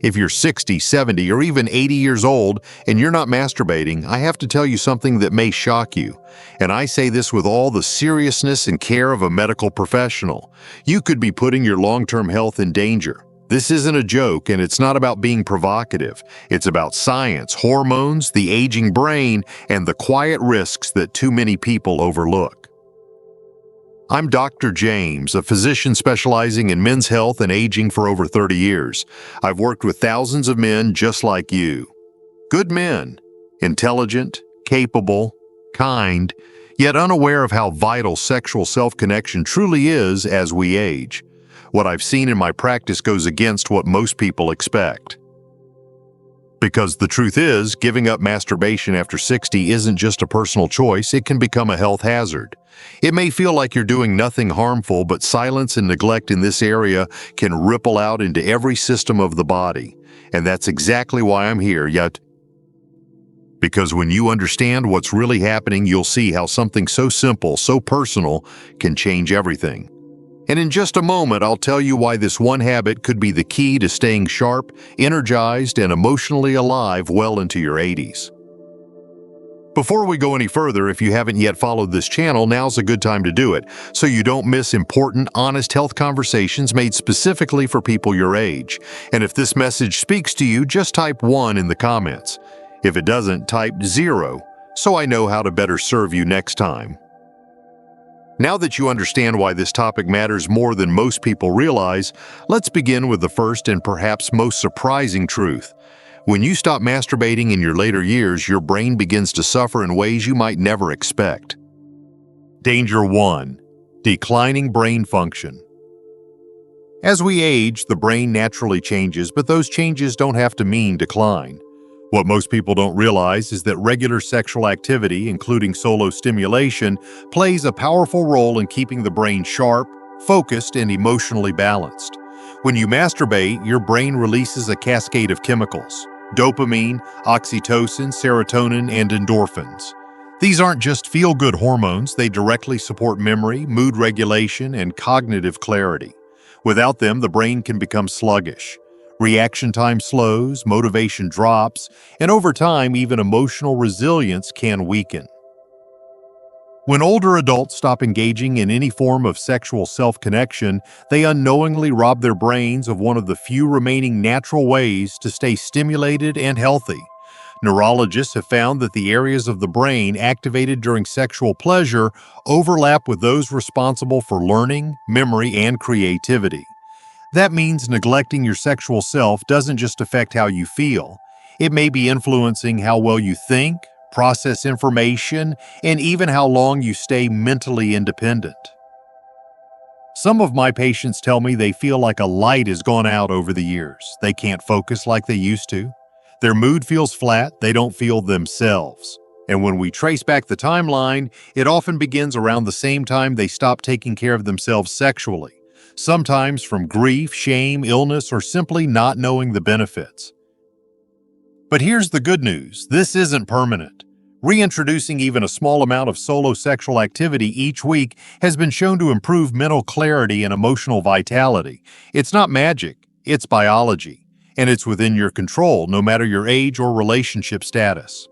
If you're 60, 70, or even 80 years old and you're not masturbating, I have to tell you something that may shock you. And I say this with all the seriousness and care of a medical professional. You could be putting your long-term health in danger. This isn't a joke, and it's not about being provocative. It's about science, hormones, the aging brain, and the quiet risks that too many people overlook. I'm Dr. James, a physician specializing in men's health and aging for over 30 years. I've worked with thousands of men just like you. Good men, intelligent, capable, kind, yet unaware of how vital sexual self-connection truly is as we age. What I've seen in my practice goes against what most people expect. Because the truth is, giving up masturbation after 60 isn't just a personal choice, it can become a health hazard. It may feel like you're doing nothing harmful, but silence and neglect in this area can ripple out into every system of the body. And that's exactly why I'm here, yet. Because when you understand what's really happening, you'll see how something so simple, so personal, can change everything. And in just a moment, I'll tell you why this one habit could be the key to staying sharp, energized, and emotionally alive well into your 80s. Before we go any further, if you haven't yet followed this channel, now's a good time to do it, so you don't miss important, honest health conversations made specifically for people your age. And if this message speaks to you, just type 1 in the comments. If it doesn't, type 0, so I know how to better serve you next time. Now that you understand why this topic matters more than most people realize, let's begin with the first and perhaps most surprising truth. When you stop masturbating in your later years, your brain begins to suffer in ways you might never expect. Danger 1. Declining brain function. As we age, the brain naturally changes, but those changes don't have to mean decline. What most people don't realize is that regular sexual activity, including solo stimulation, plays a powerful role in keeping the brain sharp, focused, and emotionally balanced. When you masturbate, your brain releases a cascade of chemicals: dopamine, oxytocin, serotonin, and endorphins. These aren't just feel-good hormones, they directly support memory, mood regulation, and cognitive clarity. Without them, the brain can become sluggish. Reaction time slows, motivation drops, and over time, even emotional resilience can weaken. When older adults stop engaging in any form of sexual self-connection, they unknowingly rob their brains of one of the few remaining natural ways to stay stimulated and healthy. Neurologists have found that the areas of the brain activated during sexual pleasure overlap with those responsible for learning, memory, and creativity. That means neglecting your sexual self doesn't just affect how you feel. It may be influencing how well you think, process information, and even how long you stay mentally independent. Some of my patients tell me they feel like a light has gone out over the years. They can't focus like they used to. Their mood feels flat, they don't feel themselves. And when we trace back the timeline, it often begins around the same time they stop taking care of themselves sexually. Sometimes from grief, shame, illness, or simply not knowing the benefits. But here's the good news: this isn't permanent. Reintroducing even a small amount of solo sexual activity each week has been shown to improve mental clarity and emotional vitality. It's not magic, it's biology, and it's within your control, no matter your age or relationship status.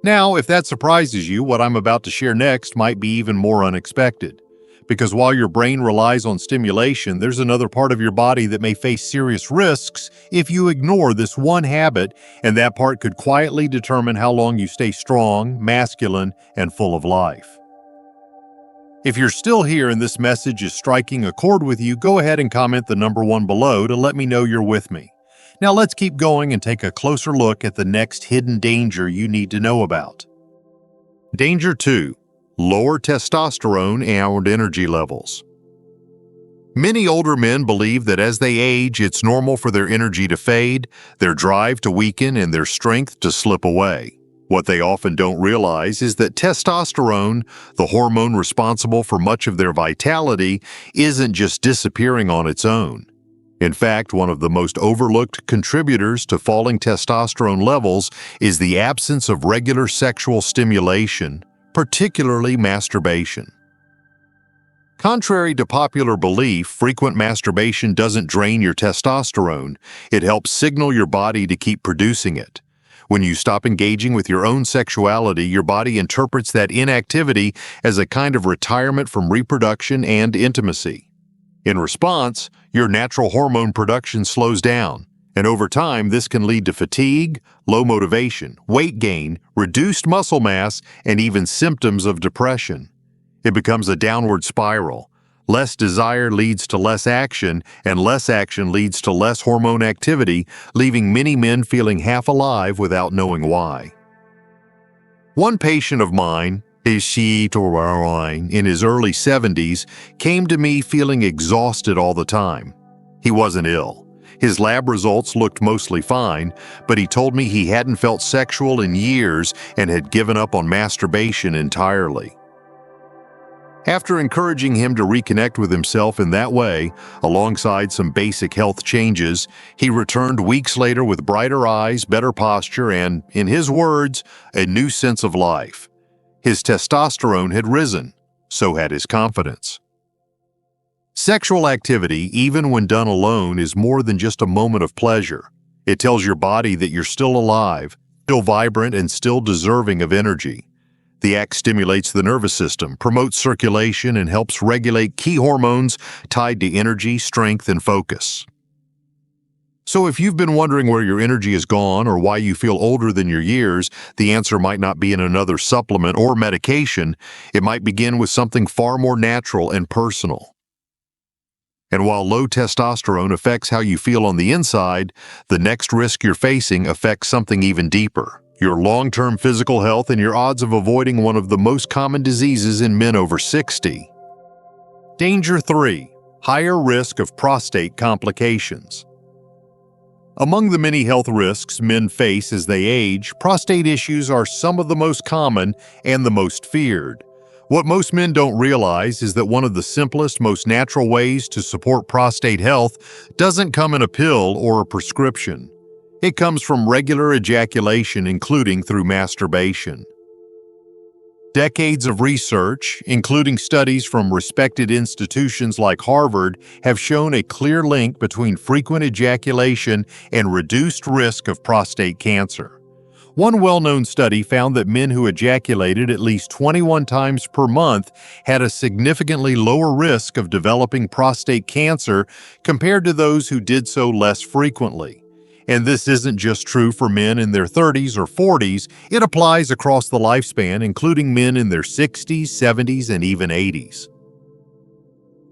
Now, if that surprises you, what I'm about to share next might be even more unexpected. Because while your brain relies on stimulation, there's another part of your body that may face serious risks if you ignore this one habit, and that part could quietly determine how long you stay strong, masculine, and full of life. If you're still here and this message is striking a chord with you, go ahead and comment the number 1 below to let me know you're with me. Now let's keep going and take a closer look at the next hidden danger you need to know about. Danger 2. Lower testosterone and energy levels. Many older men believe that as they age, it's normal for their energy to fade, their drive to weaken, and their strength to slip away. What they often don't realize is that testosterone, the hormone responsible for much of their vitality, isn't just disappearing on its own. In fact, one of the most overlooked contributors to falling testosterone levels is the absence of regular sexual stimulation, particularly masturbation. Contrary to popular belief, frequent masturbation doesn't drain your testosterone. It helps signal your body to keep producing it. When you stop engaging with your own sexuality, your body interprets that inactivity as a kind of retirement from reproduction and intimacy. In response, your natural hormone production slows down, and over time this can lead to fatigue, low motivation, weight gain, reduced muscle mass, and even symptoms of depression. It becomes a downward spiral. Less desire leads to less action, and less action leads to less hormone activity, leaving many men feeling half alive without knowing why. One patient of mine, in his early 70s, came to me feeling exhausted all the time. He wasn't ill. His lab results looked mostly fine, but he told me he hadn't felt sexual in years and had given up on masturbation entirely. After encouraging him to reconnect with himself in that way, alongside some basic health changes, he returned weeks later with brighter eyes, better posture, and, in his words, a new sense of life. His testosterone had risen, so had his confidence. Sexual activity, even when done alone, is more than just a moment of pleasure. It tells your body that you're still alive, still vibrant, and still deserving of energy. The act stimulates the nervous system, promotes circulation, and helps regulate key hormones tied to energy, strength, and focus. So if you've been wondering where your energy is gone or why you feel older than your years, the answer might not be in another supplement or medication. It might begin with something far more natural and personal. And while low testosterone affects how you feel on the inside, the next risk you're facing affects something even deeper: your long-term physical health and your odds of avoiding one of the most common diseases in men over 60. Danger 3. Higher risk of prostate complications. Among the many health risks men face as they age, prostate issues are some of the most common and the most feared. What most men don't realize is that one of the simplest, most natural ways to support prostate health doesn't come in a pill or a prescription. It comes from regular ejaculation, including through masturbation. Decades of research, including studies from respected institutions like Harvard, have shown a clear link between frequent ejaculation and reduced risk of prostate cancer. One well-known study found that men who ejaculated at least 21 times per month had a significantly lower risk of developing prostate cancer compared to those who did so less frequently. And this isn't just true for men in their 30s or 40s, it applies across the lifespan, including men in their 60s, 70s, and even 80s.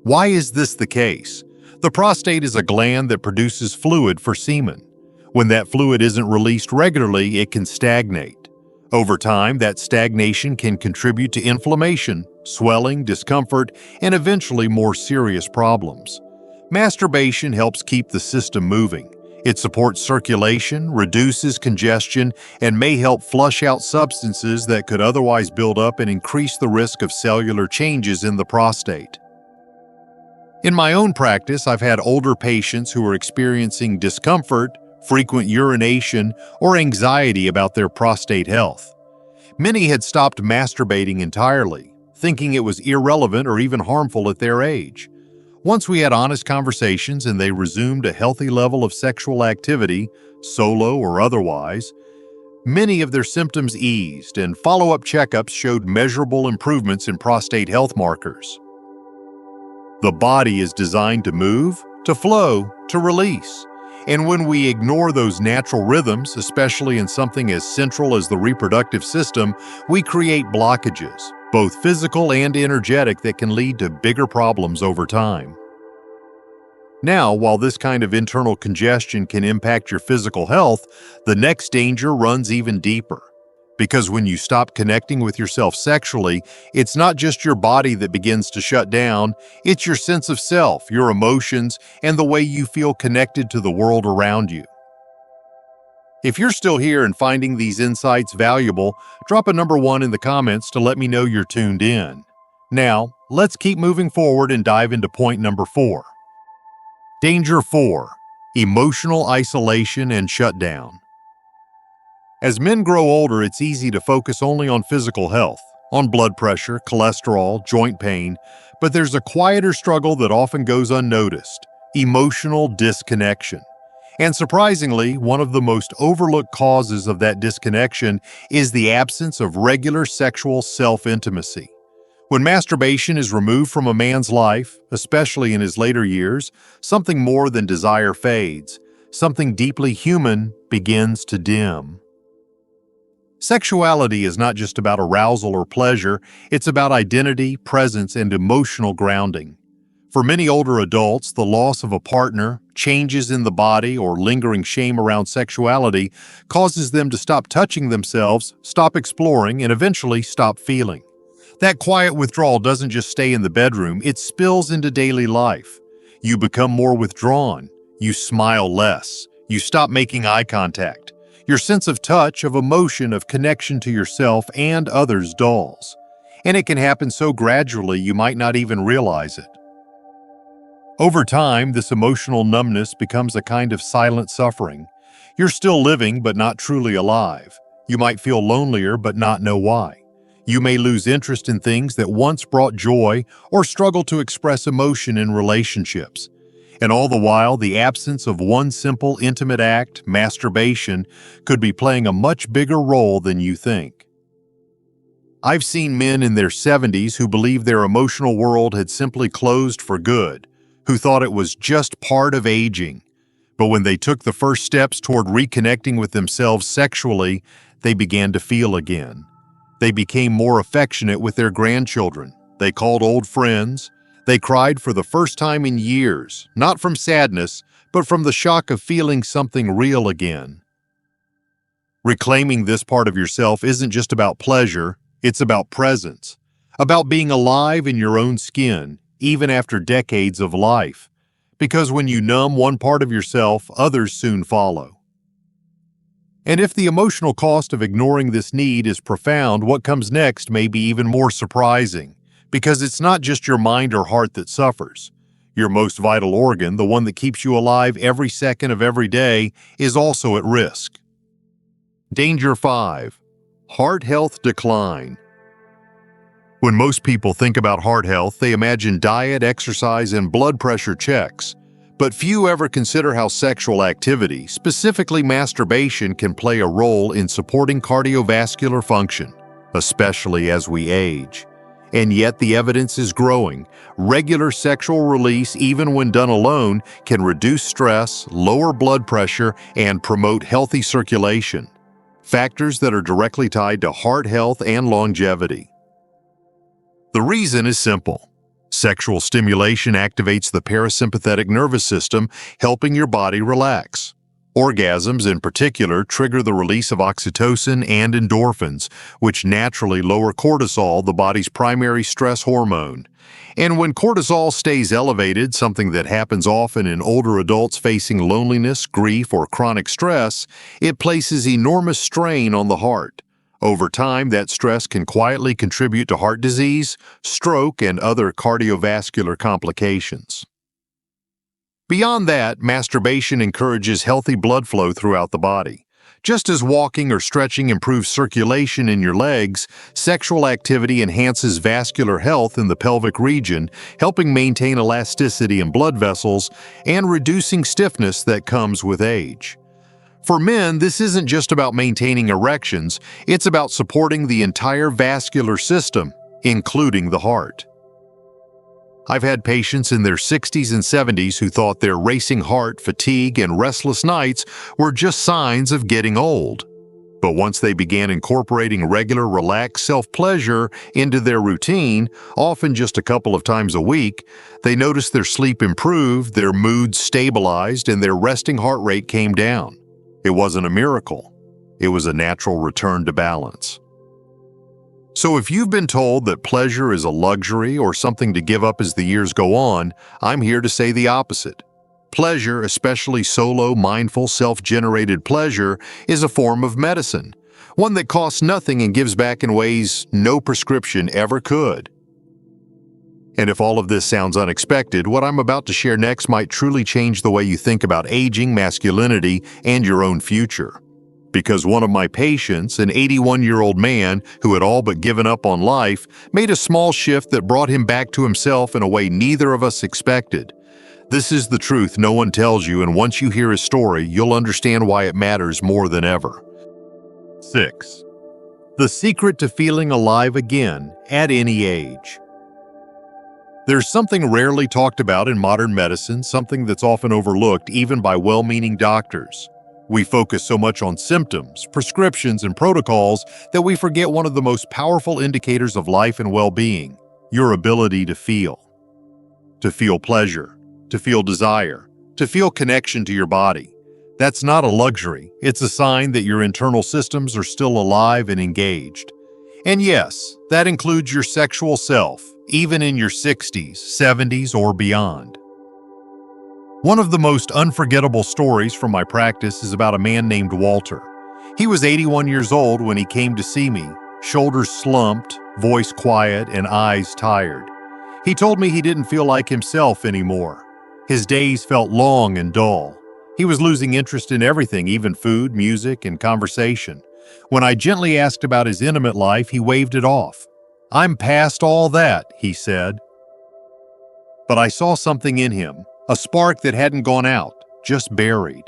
Why is this the case? The prostate is a gland that produces fluid for semen. When that fluid isn't released regularly, it can stagnate. Over time, that stagnation can contribute to inflammation, swelling, discomfort, and eventually more serious problems. Masturbation helps keep the system moving. It supports circulation, reduces congestion, and may help flush out substances that could otherwise build up and increase the risk of cellular changes in the prostate. In my own practice, I've had older patients who are experiencing discomfort, frequent urination, or anxiety about their prostate health. Many had stopped masturbating entirely, thinking it was irrelevant or even harmful at their age. Once we had honest conversations and they resumed a healthy level of sexual activity, solo or otherwise, many of their symptoms eased and follow-up checkups showed measurable improvements in prostate health markers. The body is designed to move, to flow, to release. And when we ignore those natural rhythms, especially in something as central as the reproductive system, we create blockages, both physical and energetic, that can lead to bigger problems over time. Now, while this kind of internal congestion can impact your physical health, the next danger runs even deeper. Because when you stop connecting with yourself sexually, it's not just your body that begins to shut down, it's your sense of self, your emotions, and the way you feel connected to the world around you. If you're still here and finding these insights valuable, drop a number 1 in the comments to let me know you're tuned in. Now, let's keep moving forward and dive into point number 4. Danger 4. Emotional isolation and shutdown. As men grow older, it's easy to focus only on physical health, on blood pressure, cholesterol, joint pain, But there's a quieter struggle that often goes unnoticed: emotional disconnection. And surprisingly, one of the most overlooked causes of that disconnection is the absence of regular sexual self-intimacy. When masturbation is removed from a man's life, especially in his later years, something more than desire fades. Something deeply human begins to dim. Sexuality is not just about arousal or pleasure, it's about identity, presence, and emotional grounding. For many older adults, the loss of a partner, changes in the body, or lingering shame around sexuality causes them to stop touching themselves, stop exploring, and eventually stop feeling. That quiet withdrawal doesn't just stay in the bedroom, it spills into daily life. You become more withdrawn. You smile less. You stop making eye contact. Your sense of touch, of emotion, of connection to yourself and others dulls. And it can happen so gradually you might not even realize it. Over time, this emotional numbness becomes a kind of silent suffering. You're still living, but not truly alive. You might feel lonelier, but not know why. You may lose interest in things that once brought joy or struggle to express emotion in relationships. And all the while, the absence of one simple, intimate act, masturbation, could be playing a much bigger role than you think. I've seen men in their 70s who believed their emotional world had simply closed for good, who thought it was just part of aging. But when they took the first steps toward reconnecting with themselves sexually, they began to feel again. They became more affectionate with their grandchildren. They called old friends. They cried for the first time in years, not from sadness, but from the shock of feeling something real again. Reclaiming this part of yourself isn't just about pleasure, it's about presence, about being alive in your own skin, even after decades of life. Because when you numb one part of yourself, others soon follow. And if the emotional cost of ignoring this need is profound, what comes next may be even more surprising, because it's not just your mind or heart that suffers. Your most vital organ, the one that keeps you alive every second of every day, is also at risk. Danger 5. Heart health decline. When most people think about heart health, they imagine diet, exercise, and blood pressure checks. But few ever consider how sexual activity, specifically masturbation, can play a role in supporting cardiovascular function, especially as we age. And yet the evidence is growing. Regular sexual release, even when done alone, can reduce stress, lower blood pressure, and promote healthy circulation. Factors that are directly tied to heart health and longevity. The reason is simple. Sexual stimulation activates the parasympathetic nervous system, helping your body relax. Orgasms, in particular, trigger the release of oxytocin and endorphins, which naturally lower cortisol, the body's primary stress hormone. And when cortisol stays elevated, something that happens often in older adults facing loneliness, grief, or chronic stress, it places enormous strain on the heart. Over time, that stress can quietly contribute to heart disease, stroke, and other cardiovascular complications. Beyond that, masturbation encourages healthy blood flow throughout the body. Just as walking or stretching improves circulation in your legs, sexual activity enhances vascular health in the pelvic region, helping maintain elasticity in blood vessels and reducing stiffness that comes with age. For men, this isn't just about maintaining erections, it's about supporting the entire vascular system, including the heart. I've had patients in their 60s and 70s who thought their racing heart, fatigue, and restless nights were just signs of getting old. But once they began incorporating regular, relaxed self-pleasure into their routine, often just a couple of times a week, they noticed their sleep improved, their mood stabilized, and their resting heart rate came down. It wasn't a miracle. It was a natural return to balance. So if you've been told that pleasure is a luxury or something to give up as the years go on, I'm here to say the opposite. Pleasure, especially solo, mindful, self-generated pleasure, is a form of medicine, one that costs nothing and gives back in ways no prescription ever could. And if all of this sounds unexpected, what I'm about to share next might truly change the way you think about aging, masculinity, and your own future. Because one of my patients, an 81-year-old man who had all but given up on life, made a small shift that brought him back to himself in a way neither of us expected. This is the truth no one tells you, and once you hear his story, you'll understand why it matters more than ever. 6. The secret to feeling alive again at any age. There's something rarely talked about in modern medicine, something that's often overlooked even by well-meaning doctors. We focus so much on symptoms, prescriptions, and protocols that we forget one of the most powerful indicators of life and well-being: your ability to feel. To feel pleasure, to feel desire, to feel connection to your body. That's not a luxury. It's a sign that your internal systems are still alive and engaged. And yes, that includes your sexual self, even in your 60s, 70s, or beyond. One of the most unforgettable stories from my practice is about a man named Walter. He was 81 years old when he came to see me, shoulders slumped, voice quiet, and eyes tired. He told me he didn't feel like himself anymore. His days felt long and dull. He was losing interest in everything, even food, music, and conversation. When I gently asked about his intimate life, he waved it off. "I'm past all that," he said. But I saw something in him, a spark that hadn't gone out, just buried.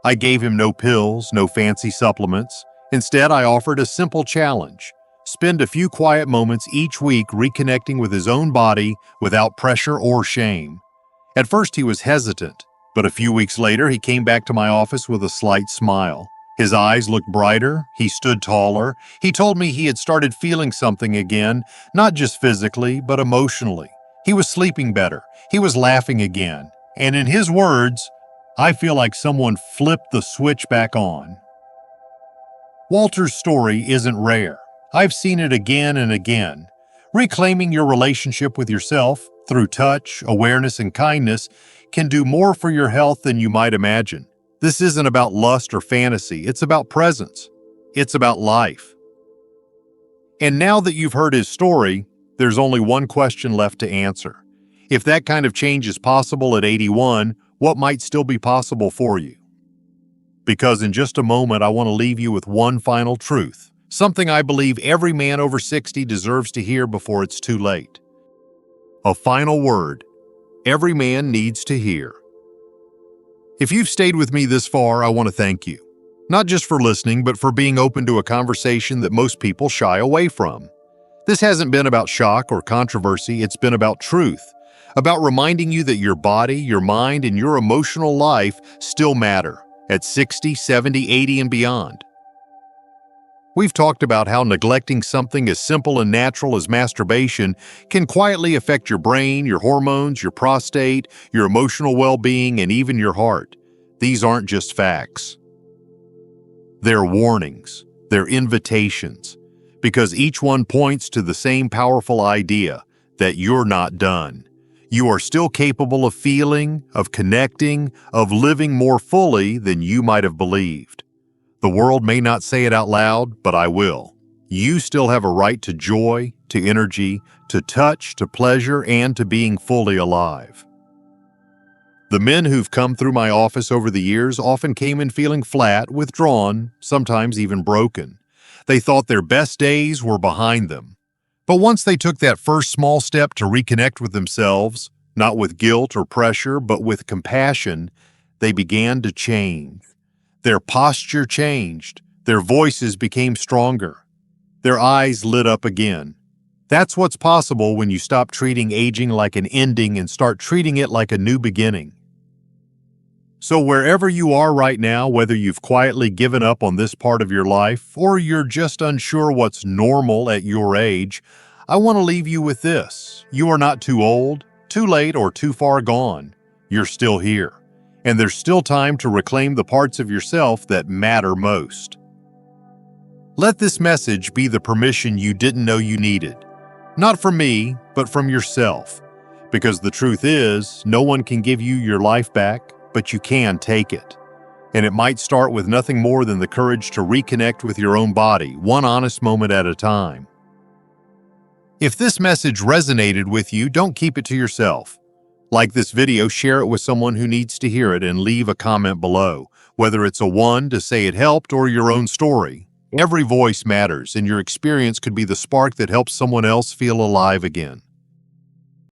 I gave him no pills, no fancy supplements. Instead, I offered a simple challenge: spend a few quiet moments each week reconnecting with his own body without pressure or shame. At first, he was hesitant, but a few weeks later, he came back to my office with a slight smile. His eyes looked brighter, he stood taller. He told me he had started feeling something again, not just physically, but emotionally. He was sleeping better, he was laughing again, and in his words, "I feel like someone flipped the switch back on." Walter's story isn't rare. I've seen it again and again. Reclaiming your relationship with yourself through touch, awareness, and kindness can do more for your health than you might imagine. This isn't about lust or fantasy, it's about presence. It's about life. And now that you've heard his story, there's only one question left to answer. If that kind of change is possible at 81, what might still be possible for you? Because in just a moment, I want to leave you with one final truth, something I believe every man over 60 deserves to hear before it's too late. A final word every man needs to hear. If you've stayed with me this far, I want to thank you. Not just for listening, but for being open to a conversation that most people shy away from. This hasn't been about shock or controversy, it's been about truth, about reminding you that your body, your mind, and your emotional life still matter at 60, 70, 80, and beyond. We've talked about how neglecting something as simple and natural as masturbation can quietly affect your brain, your hormones, your prostate, your emotional well-being, and even your heart. These aren't just facts. They're warnings, they're invitations, because each one points to the same powerful idea that you're not done. You are still capable of feeling, of connecting, of living more fully than you might have believed. The world may not say it out loud, but I will. You still have a right to joy, to energy, to touch, to pleasure, and to being fully alive. The men who've come through my office over the years often came in feeling flat, withdrawn, sometimes even broken. They thought their best days were behind them. But once they took that first small step to reconnect with themselves, not with guilt or pressure, but with compassion, they began to change. Their posture changed, their voices became stronger, their eyes lit up again. That's what's possible when you stop treating aging like an ending and start treating it like a new beginning. So wherever you are right now, whether you've quietly given up on this part of your life or you're just unsure what's normal at your age, I want to leave you with this. You are not too old, too late, or too far gone. You're still here. And there's still time to reclaim the parts of yourself that matter most. Let this message be the permission you didn't know you needed. Not from me, but from yourself. Because the truth is, no one can give you your life back, but you can take it. And it might start with nothing more than the courage to reconnect with your own body, one honest moment at a time. If this message resonated with you, don't keep it to yourself. Like this video, share it with someone who needs to hear it, and leave a comment below, whether it's a 1 to say it helped or your own story. Every voice matters, and your experience could be the spark that helps someone else feel alive again.